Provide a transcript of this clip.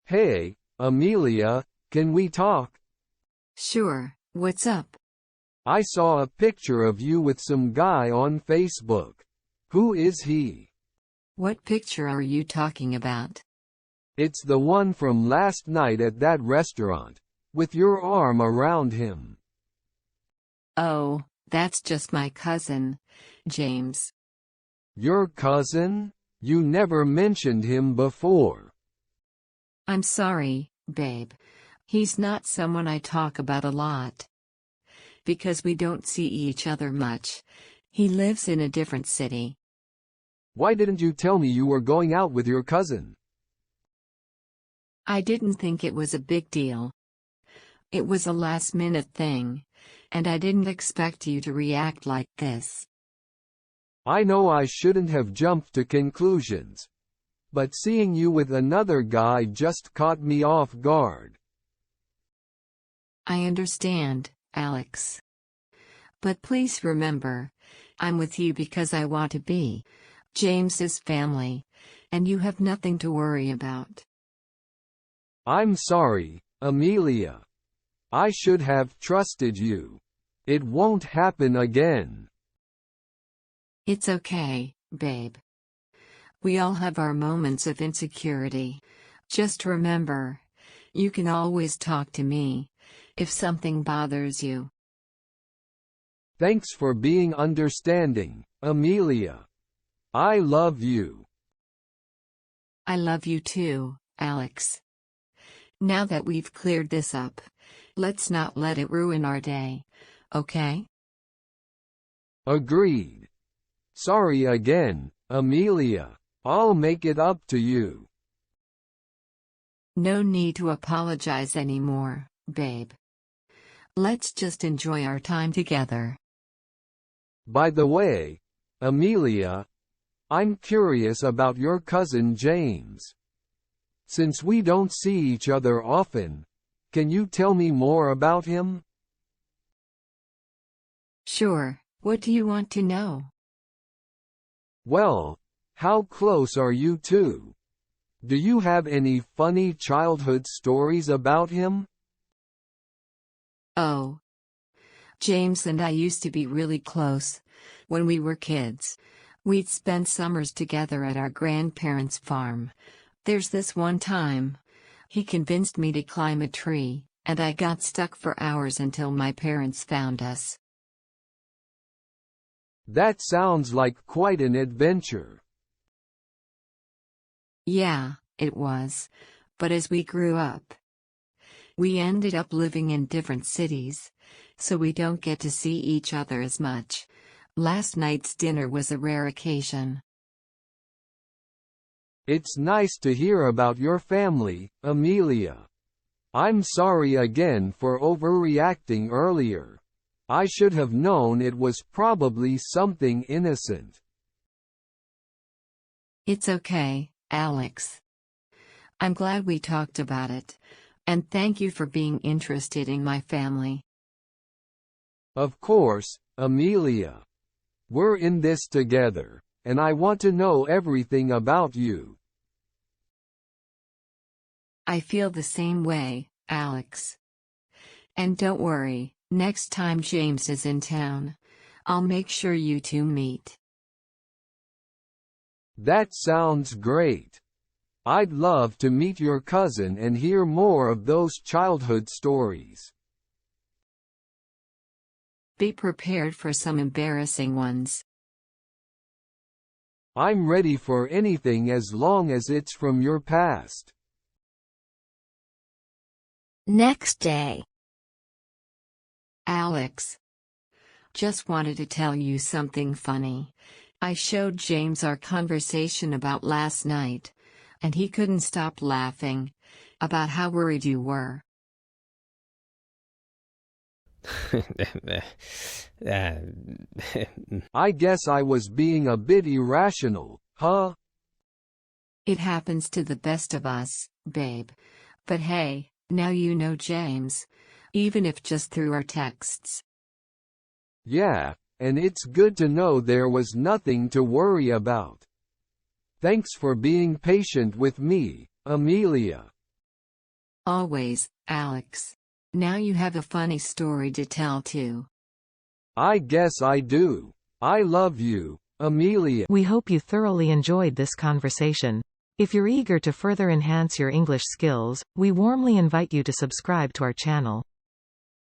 Hey, Amelia, can we talk? Sure, what's up? I saw a picture of you with some guy on Facebook. Who is he? What picture are you talking about? It's the one from last night at that restaurant, with your arm around him. Oh, that's just my cousin, James. Your cousin? You never mentioned him before. I'm sorry, babe. He's not someone I talk about a lot. Because we don't see each other much. He lives in a different city. Why didn't you tell me you were going out with your cousin? I didn't think it was a big deal. It was a last-minute thing, and I didn't expect you to react like this. I know I shouldn't have jumped to conclusions. But seeing you with another guy just caught me off guard. I understand, Alex. But please remember, I'm with you because I want to be James's family, and you have nothing to worry about. I'm sorry, Amelia. I should have trusted you. It won't happen again. It's okay, babe. We all have our moments of insecurity. Just remember, you can always talk to me if something bothers you. Thanks for being understanding, Amelia. I love you. I love you too, Alex. Now that we've cleared this up, let's not let it ruin our day, okay? Agreed. Sorry again, Amelia. I'll make it up to you. No need to apologize anymore, babe. Let's just enjoy our time together. By the way, Amelia, I'm curious about your cousin James. Since we don't see each other often, can you tell me more about him? Sure, what do you want to know? Well, how close are you two? Do you have any funny childhood stories about him? Oh. James and I used to be really close. When we were kids, we'd spend summers together at our grandparents' farm. There's this one time. He convinced me to climb a tree, and I got stuck for hours until my parents found us. That sounds like quite an adventure. Yeah, it was. But as we grew up, we ended up living in different cities, so we don't get to see each other as much. Last night's dinner was a rare occasion. It's nice to hear about your family, Amelia. I'm sorry again for overreacting earlier. I should have known it was probably something innocent. It's okay, Alex. I'm glad we talked about it. And thank you for being interested in my family. Of course, Amelia. We're in this together, and I want to know everything about you. I feel the same way, Alex. And don't worry, next time James is in town, I'll make sure you two meet. That sounds great. I'd love to meet your cousin and hear more of those childhood stories. Be prepared for some embarrassing ones. I'm ready for anything as long as it's from your past. Next day. Alex. Just wanted to tell you something funny. I showed James our conversation about last night, and he couldn't stop laughing about how worried you were. I guess I was being a bit irrational, huh? It happens to the best of us, babe. But hey, now you know James, even if just through our texts. Yeah, and it's good to know there was nothing to worry about. Thanks for being patient with me, Amelia. Always, Alex. Now you have a funny story to tell too. I guess I do. I love you, Amelia. We hope you thoroughly enjoyed this conversation. If you're eager to further enhance your English skills, we warmly invite you to subscribe to our channel.